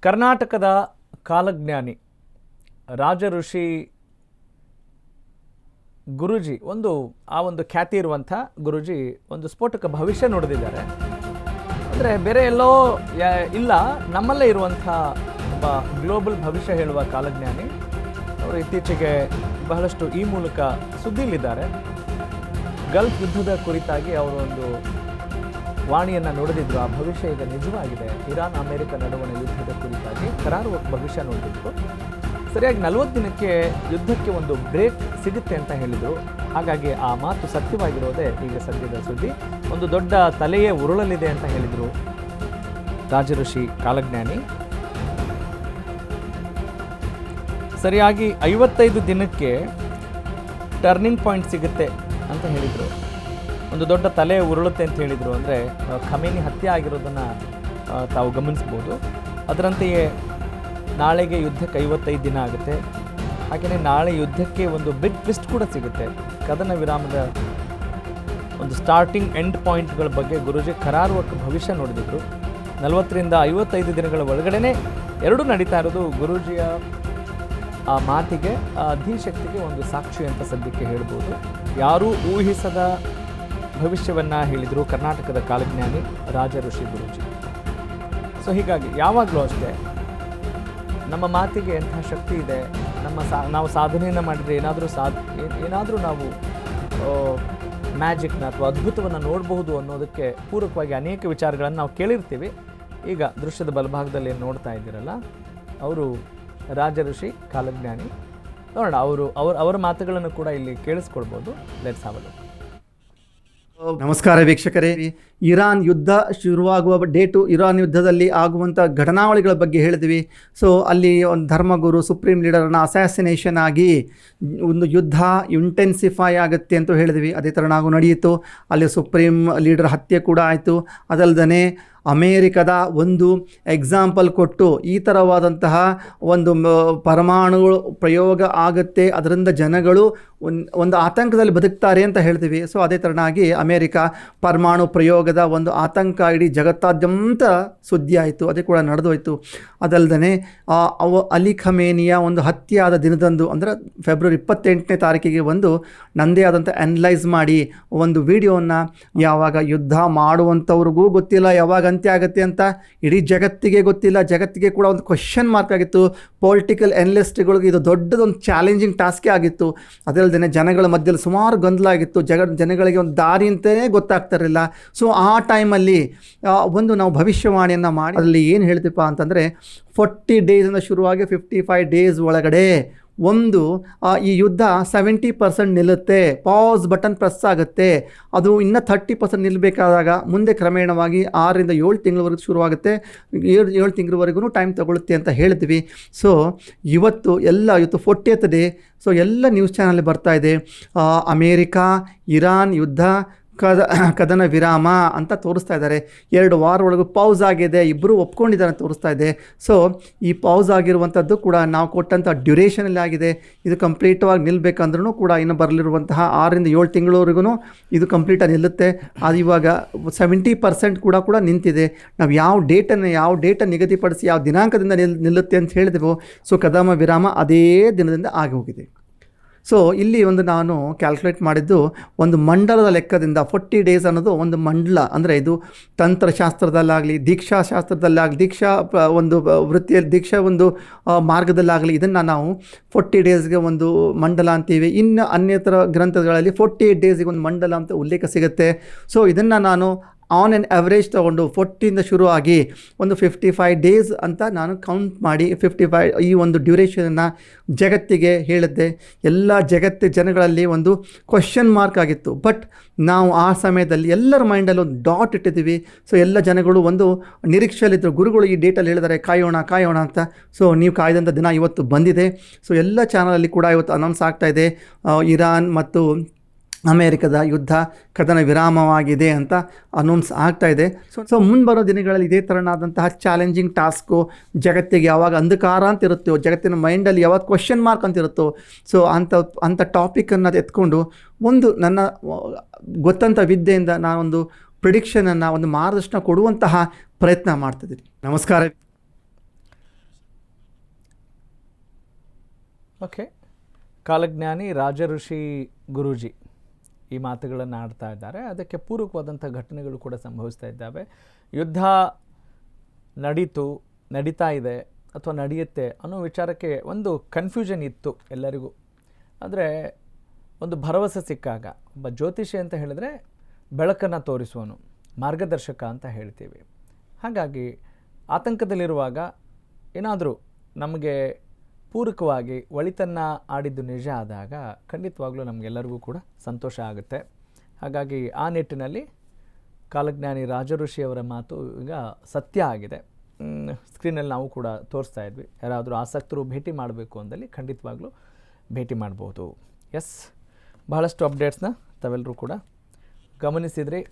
ಕರ್ನಾಟಕದ ಕಾಲಜ್ಞಾನಿ ರಾಜ ಋಷಿ ಗುರೂಜಿ ಒಂದು ಖ್ಯಾತಿ ಇರುವಂಥ ಗುರೂಜಿ ಒಂದು ಸ್ಫೋಟಕ ಭವಿಷ್ಯ ನುಡಿದಿದ್ದಾರೆ. ಅಂದರೆ ಬೇರೆ ಎಲ್ಲೋ ಇಲ್ಲ, ನಮ್ಮಲ್ಲೇ ಇರುವಂಥ ಒಬ್ಬ ಗ್ಲೋಬಲ್ ಭವಿಷ್ಯ ಹೇಳುವ ಕಾಲಜ್ಞಾನಿ ಅವರು ಇತ್ತೀಚೆಗೆ ಬಹಳಷ್ಟು ಈ ಮೂಲಕ ಸುದ್ದಿಯಲ್ಲಿದ್ದಾರೆ. ಗಲ್ಫ್ ಯುದ್ಧದ ಕುರಿತಾಗಿ ಅವರು ಒಂದು ವಾಣಿಯನ್ನು ನುಡಿದಿದ್ರು. ಆ ಭವಿಷ್ಯ ಈಗ ನಿಜವಾಗಿದೆ. ಇರಾನ್ ಅಮೆರಿಕ ನಡುವಣ ಯುದ್ಧದ ಕುರಿತಾಗಿ ಕರಾರು ಭವಿಷ್ಯ ನುಡಿದಿದ್ರು. ಸರಿಯಾಗಿ 40 ದಿನಕ್ಕೆ ಯುದ್ಧಕ್ಕೆ ಒಂದು ಬ್ರೇಕ್ ಸಿಗುತ್ತೆ ಅಂತ ಹೇಳಿದರು. ಹಾಗಾಗಿ ಆ ಮಾತು ಸತ್ಯವಾಗಿರೋದೇ ಈಗ ಸದ್ಯದ ಸುದ್ದಿ. ಒಂದು ದೊಡ್ಡ ತಲೆಯೇ ಉರುಳಲಿದೆ ಅಂತ ಹೇಳಿದರು ರಾಜಋಷಿ ಕಾಲಜ್ಞಾನಿ. ಸರಿಯಾಗಿ 55 ದಿನಕ್ಕೆ ಟರ್ನಿಂಗ್ ಪಾಯಿಂಟ್ ಸಿಗುತ್ತೆ ಅಂತ ಹೇಳಿದರು. ಒಂದು ದೊಡ್ಡ ತಲೆ ಉರುಳುತ್ತೆ ಅಂತ ಹೇಳಿದರು. ಅಂದರೆ ಖಮೇನಿ ಹತ್ಯೆ ಆಗಿರೋದನ್ನು ತಾವು ಗಮನಿಸ್ಬೋದು. ಅದರಂತೆಯೇ ನಾಳೆಗೆ ಯುದ್ಧಕ್ಕೆ 55 ದಿನ ಆಗುತ್ತೆ. ಹಾಗೆಯೇ ನಾಳೆ ಯುದ್ಧಕ್ಕೆ ಒಂದು ಬಿಗ್ ಟ್ವಿಸ್ಟ್ ಕೂಡ ಸಿಗುತ್ತೆ. ಕದನ ವಿರಾಮದ ಒಂದು ಸ್ಟಾರ್ಟಿಂಗ್ ಎಂಡ್ ಪಾಯಿಂಟ್ಗಳ ಬಗ್ಗೆ ಗುರೂಜಿ ಕರಾರುವಕ್ಕೆ ಭವಿಷ್ಯ ನುಡಿದಿದ್ರು. 40ರಿಂದ 55 ದಿನಗಳ ಒಳಗಡೆ ಎರಡೂ ನಡೀತಾ ಇರೋದು ಗುರೂಜಿಯ ಆ ಮಾತಿಗೆ, ಆ ಧೀಶಕ್ತಿಗೆ ಒಂದು ಸಾಕ್ಷಿ ಅಂತ ಸದ್ಯಕ್ಕೆ ಹೇಳ್ಬೋದು. ಯಾರೂ ಊಹಿಸದ ಭವಿಷ್ಯವನ್ನು ಹೇಳಿದರು ಕರ್ನಾಟಕದ ಕಾಲಜ್ಞಾನಿ ರಾಜ ಋಷಿ ಗುರೂಜಿ. ಸೊ ಹೀಗಾಗಿ ಯಾವಾಗಲೂ ಅಷ್ಟೇ ನಮ್ಮ ಮಾತಿಗೆ ಎಂಥ ಶಕ್ತಿ ಇದೆ. ನಾವು ಸಾಧನೆಯನ್ನು ಮಾಡಿದರೆ ಏನಾದರೂ ನಾವು ಮ್ಯಾಜಿಕ್ನ ಅಥವಾ ಅದ್ಭುತವನ್ನು ನೋಡಬಹುದು ಅನ್ನೋದಕ್ಕೆ ಪೂರಕವಾಗಿ ಅನೇಕ ವಿಚಾರಗಳನ್ನು ನಾವು ಕೇಳಿರ್ತೀವಿ. ಈಗ ದೃಶ್ಯದ ಬಲಭಾಗದಲ್ಲಿ ಏನು ನೋಡ್ತಾ ಇದ್ದೀರಲ್ಲ, ಅವರು ರಾಜ ಋಷಿ ಕಾಲಜ್ಞಾನಿ. ನೋಡೋಣ ಅವರ ಮಾತುಗಳನ್ನು ಕೂಡ ಇಲ್ಲಿ ಕೇಳಿಸ್ಕೊಳ್ಬೋದು. Let's have a look. ನಮಸ್ಕಾರ ವೀಕ್ಷಕರೇ. ಇರಾನ್ ಯುದ್ಧ ಶುರುವಾಗುವ ಡೇಟು, ಇರಾನ್ ಯುದ್ಧದಲ್ಲಿ ಆಗುವಂಥ ಘಟನಾವಳಿಗಳ ಬಗ್ಗೆ ಹೇಳಿದ್ವಿ. ಸೊ ಅಲ್ಲಿ ಒಂದು ಧರ್ಮಗುರು ಸುಪ್ರೀಂ ಲೀಡರ್ನ ಅಸ್ಯಾಸಿನೇಷನ್ ಆಗಿ ಒಂದು ಯುದ್ಧ ಇಂಟೆನ್ಸಿಫೈ ಆಗುತ್ತೆ ಅಂತ ಹೇಳಿದ್ವಿ. ಅದೇ ಥರ ನಾವು ನಡೆಯಿತು. ಅಲ್ಲಿ ಸುಪ್ರೀಂ ಲೀಡರ್ ಹತ್ಯೆ ಕೂಡ ಆಯಿತು. ಅದಲ್ಲದೆ ಅಮೇರಿಕದ ಒಂದು ಎಕ್ಸಾಂಪಲ್ ಕೊಟ್ಟು ಈ ಥರವಾದಂತಹ ಒಂದು ಪರಮಾಣುಗಳು ಪ್ರಯೋಗ ಆಗುತ್ತೆ, ಅದರಿಂದ ಜನಗಳು ಒಂದು ಆತಂಕದಲ್ಲಿ ಬದುಕ್ತಾರೆ ಅಂತ ಹೇಳ್ತೀವಿ. ಸೊ ಅದೇ ಥರನಾಗಿ ಅಮೇರಿಕ ಪರಮಾಣು ಪ್ರಯೋಗದ ಒಂದು ಆತಂಕ ಇಡೀ ಜಗತ್ತಾದ್ಯಂತ ಸುದ್ದಿ ಆಯಿತು. ಅದೇ ಕೂಡ ನಡೆದೋಯ್ತು. ಅದಲ್ಲದೆ ಅಲಿ ಖಮೇನಿಯ ಒಂದು ಹತ್ಯೆ ಆದ ದಿನದಂದು, ಅಂದರೆ ಫೆಬ್ರವರಿ 28ನೇ ತಾರೀಕಿಗೆ ನನ್ನದೇ ಆದಂಥ ಅನಲೈಸ್ ಮಾಡಿ ಒಂದು ವಿಡಿಯೋವನ್ನು, ಯಾವಾಗ ಯುದ್ಧ ಮಾಡುವಂಥವ್ರಿಗೂ ಗೊತ್ತಿಲ್ಲ ಯಾವಾಗ ಅಂತ್ಯ ಆಗುತ್ತೆ ಅಂತ, ಇಡೀ ಜಗತ್ತಿಗೆ ಗೊತ್ತಿಲ್ಲ. ಜಗತ್ತಿಗೆ ಕೂಡ ಒಂದು ಕ್ವಶನ್ ಮಾರ್ಕ್ ಆಗಿತ್ತು. ಪೊಲಿಟಿಕಲ್ ಎನಲಿಸ್ಟ್ಗಳಿಗೆ ಇದು ದೊಡ್ಡದೊಂದು ಚಾಲೆಂಜಿಂಗ್ ಟಾಸ್ಕೇ ಆಗಿತ್ತು. ಅದಲ್ಲದೆ ಜನಗಳ ಮಧ್ಯದಲ್ಲಿ ಸುಮಾರು ಗೊಂದಲ ಆಗಿತ್ತು. ಜನಗಳಿಗೆ ಒಂದು ದಾರಿ ಅಂತಲೇ ಗೊತ್ತಾಗ್ತಿರಲಿಲ್ಲ. ಸೊ ಆ ಟೈಮಲ್ಲಿ ನಾವು ಭವಿಷ್ಯವಾಣಿಯನ್ನು ಮಾಡಿ ಅದರಲ್ಲಿ ಏನು ಹೇಳ್ತೀಪ್ಪ ಅಂತಂದರೆ 40 ಡೇಸಿಂದ ಶುರುವಾಗಿ 55 ಡೇಸ್ ಒಳಗಡೆ ಈ ಯುದ್ಧ 70% ನಿಲ್ಲುತ್ತೆ. ಪಾಸ್ ಬಟನ್ ಪ್ರೆಸ್ ಆಗುತ್ತೆ. ಅದು ಇನ್ನೂ 30% ನಿಲ್ಲಬೇಕಾದಾಗ ಮುಂದೆ ಕ್ರಮೇಣವಾಗಿ 6ರಿಂದ 7 ತಿಂಗಳವರೆಗೂ ಶುರುವಾಗುತ್ತೆ. 7 ತಿಂಗಳವರೆಗೂ ಟೈಮ್ ತಗೊಳುತ್ತೆ ಅಂತ ಹೇಳ್ತೀವಿ. ಸೊ ಇವತ್ತು 40th ಡೇ. ಸೊ ಎಲ್ಲ ನ್ಯೂಸ್ ಚಾನಲ್ ಬರ್ತಾ ಇದೆ. ಅಮೇರಿಕಾ ಇರಾನ್ ಯುದ್ಧ ಕದನ ವಿರಾಮ ಅಂತ ತೋರಿಸ್ತಾ ಇದ್ದಾರೆ. 2 ವಾರ ಒಳಗೆ ಪೌಸ್ ಆಗಿದೆ, ಇಬ್ಬರು ಒಪ್ಕೊಂಡಿದ್ದಾರೆ ಅಂತ ತೋರಿಸ್ತಾ ಇದೆ. ಸೊ ಈ ಪೌಸ್ ಆಗಿರುವಂಥದ್ದು ಕೂಡ ನಾವು ಕೊಟ್ಟಂಥ ಡ್ಯೂರೇಷನಲ್ಲಿ ಆಗಿದೆ. ಇದು ಕಂಪ್ಲೀಟವಾಗಿ ನಿಲ್ಲಬೇಕಂದ್ರೂ ಕೂಡ ಇನ್ನು ಬರಲಿರುವಂತಹ 6ರಿಂದ 7 ತಿಂಗಳವರೆಗೂ ಇದು ಕಂಪ್ಲೀಟಾಗಿ ನಿಲ್ಲುತ್ತೆ. ಅದು ಇವಾಗ 70% ಕೂಡ ನಿಂತಿದೆ. ನಾವು ಯಾವ ಡೇಟನ್ನು ನಿಗದಿಪಡಿಸಿ ಯಾವ ದಿನಾಂಕದಿಂದ ನಿಲ್ಲುತ್ತೆ ಅಂತ ಹೇಳಿದೆವು. ಸೊ ಕದನ ವಿರಾಮ ಅದೇ ದಿನದಿಂದ ಆಗಿ ಹೋಗಿದೆ. ಸೊ ಇಲ್ಲಿ ನಾನು ಕ್ಯಾಲ್ಕುಲೇಟ್ ಮಾಡಿದ್ದು ಒಂದು ಮಂಡಲದ ಲೆಕ್ಕದಿಂದ 40 ಡೇಸ್ ಅನ್ನೋದು ಒಂದು ಮಂಡಲ. ಅಂದರೆ ಇದು ತಂತ್ರಶಾಸ್ತ್ರದಲ್ಲಾಗಲಿ, ದೀಕ್ಷಾಶಾಸ್ತ್ರದಲ್ಲಾಗಲಿ, ಒಂದು ವೃತ್ತಿಯಲ್ಲಿ ದೀಕ್ಷಾ ಒಂದು ಮಾರ್ಗದಲ್ಲಾಗಲಿ ಇದನ್ನು ನಾವು 40 ಡೇಸ್ಗೆ ಒಂದು ಮಂಡಲ ಅಂತೀವಿ. ಇನ್ನು ಅನ್ಯತರ ಗ್ರಂಥಗಳಲ್ಲಿ 48 ಡೇಸಿಗೆ ಒಂದು ಮಂಡಲ ಅಂತ ಉಲ್ಲೇಖ ಸಿಗುತ್ತೆ. ಸೊ ಇದನ್ನು ನಾನು ಆನ್ ಆ್ಯನ್ ಆ್ಯಾವ್ರೇಜ್ ತೊಗೊಂಡು 40ಯಿಂದ ಶುರುವಾಗಿ ಒಂದು 55 ಡೇಸ್ ಅಂತ ನಾನು ಕೌಂಟ್ ಮಾಡಿ 55 ಈ ಒಂದು ಡ್ಯೂರೇಷನನ್ನು ಜಗತ್ತಿಗೆ ಹೇಳಿದ್ದೆ. ಎಲ್ಲ ಜನಗಳಲ್ಲಿ ಒಂದು ಕ್ವಶನ್ ಮಾರ್ಕ್ ಆಗಿತ್ತು. ಬಟ್ ನಾವು ಆ ಸಮಯದಲ್ಲಿ ಎಲ್ಲರ ಮೈಂಡಲ್ಲಿ ಒಂದು ಡಾಟ್ ಇಟ್ಟಿದ್ದೀವಿ. ಸೊ ಎಲ್ಲ ಜನಗಳು ಒಂದು ನಿರೀಕ್ಷೆಯಲ್ಲಿದ್ದರು. ಗುರುಗಳು ಈ ಡೇಟಲ್ಲಿ ಹೇಳಿದ್ದಾರೆ ಕಾಯೋಣ ಅಂತ. ಸೊ ನೀವು ಕಾಯ್ದಂಥ ದಿನ ಇವತ್ತು ಬಂದಿದೆ. ಸೊ ಎಲ್ಲ ಚಾನಲಲ್ಲಿ ಕೂಡ ಇವತ್ತು ಅನೌನ್ಸ್ ಆಗ್ತಾಯಿದೆ, ಇರಾನ್ ಮತ್ತು ಅಮೇರಿಕದ ಯುದ್ಧ ಕದನ ವಿರಾಮವಾಗಿದೆ ಅಂತ ಅನೌನ್ಸ್ ಆಗ್ತಾಯಿದೆ. ಸೊ ಮುಂಬರೋ ದಿನಗಳಲ್ಲಿ ಇದೇ ಥರನಾದಂತಹ ಚಾಲೆಂಜಿಂಗ್ ಟಾಸ್ಕು ಜಗತ್ತಿಗೆ ಯಾವಾಗ ಅಂಧಕಾರ ಅಂತ ಇರುತ್ತೋ, ಜಗತ್ತಿನ ಮೈಂಡಲ್ಲಿ ಯಾವಾಗ ಕ್ವಶನ್ ಮಾರ್ಕ್ ಅಂತ ಇರುತ್ತೋ, ಸೊ ಅಂಥ ಟಾಪಿಕನ್ನು ಎತ್ಕೊಂಡು ನನ್ನ ಗೊತ್ತಂಥ ವಿದ್ಯೆಯಿಂದ ನಾನೊಂದು ಪ್ರಿಡಿಕ್ಷನನ್ನು, ಒಂದು ಮಾರ್ಗದರ್ಶನ ಕೊಡುವಂತಹ ಪ್ರಯತ್ನ ಮಾಡ್ತಿದ್ದೀನಿ. ನಮಸ್ಕಾರ. ಓಕೆ, ಕಾಲಜ್ಞಾನಿ ರಾಜಋಷಿ ಗುರೂಜಿ ಈ ಮಾತುಗಳನ್ನು ಆಡ್ತಾ ಇದ್ದಾರೆ. ಅದಕ್ಕೆ ಪೂರಕವಾದಂಥ ಘಟನೆಗಳು ಕೂಡ ಸಂಭವಿಸ್ತಾ ಇದ್ದಾವೆ. ಯುದ್ಧ ನಡೀತಾ ಇದೆ ಅಥವಾ ನಡೆಯುತ್ತೆ ಅನ್ನೋ ವಿಚಾರಕ್ಕೆ ಒಂದು ಕನ್ಫ್ಯೂಷನ್ ಇತ್ತು ಎಲ್ಲರಿಗೂ. ಆದರೆ ಒಂದು ಭರವಸೆ ಸಿಕ್ಕಾಗ, ಒಬ್ಬ ಜ್ಯೋತಿಷಿ ಅಂತ ಹೇಳಿದರೆ ಬೆಳಕನ್ನು ತೋರಿಸುವನು, ಮಾರ್ಗದರ್ಶಕ ಅಂತ ಹೇಳ್ತೀವಿ. ಹಾಗಾಗಿ ಆತಂಕದಲ್ಲಿರುವಾಗ ಏನಾದರೂ ನಮಗೆ ಪೂರಕವಾಗಿ ಒಳಿತನ್ನು ಆಡಿದ್ದು ನಿಜ ಆದಾಗ ಖಂಡಿತವಾಗ್ಲೂ ನಮಗೆಲ್ಲರಿಗೂ ಕೂಡ ಸಂತೋಷ ಆಗುತ್ತೆ. ಹಾಗಾಗಿ ಆ ನಿಟ್ಟಿನಲ್ಲಿ ಕಾಲಜ್ಞಾನಿ ರಾಜಋಷಿಯವರ ಮಾತು ಈಗ ಸತ್ಯ ಆಗಿದೆ. ಸ್ಕ್ರೀನಲ್ಲಿ ನಾವು ಕೂಡ ತೋರಿಸ್ತಾ ಇದ್ವಿ. ಯಾರಾದರೂ ಆಸಕ್ತರು ಭೇಟಿ ಮಾಡಬೇಕು ಅಂದಲ್ಲಿ ಖಂಡಿತವಾಗ್ಲೂ ಭೇಟಿ ಮಾಡ್ಬೋದು. ಎಸ್, ಬಹಳಷ್ಟು ಅಪ್ಡೇಟ್ಸ್ನ ತಾವೆಲ್ಲರೂ ಕೂಡ ಗಮನಿಸಿದ್ರಿ.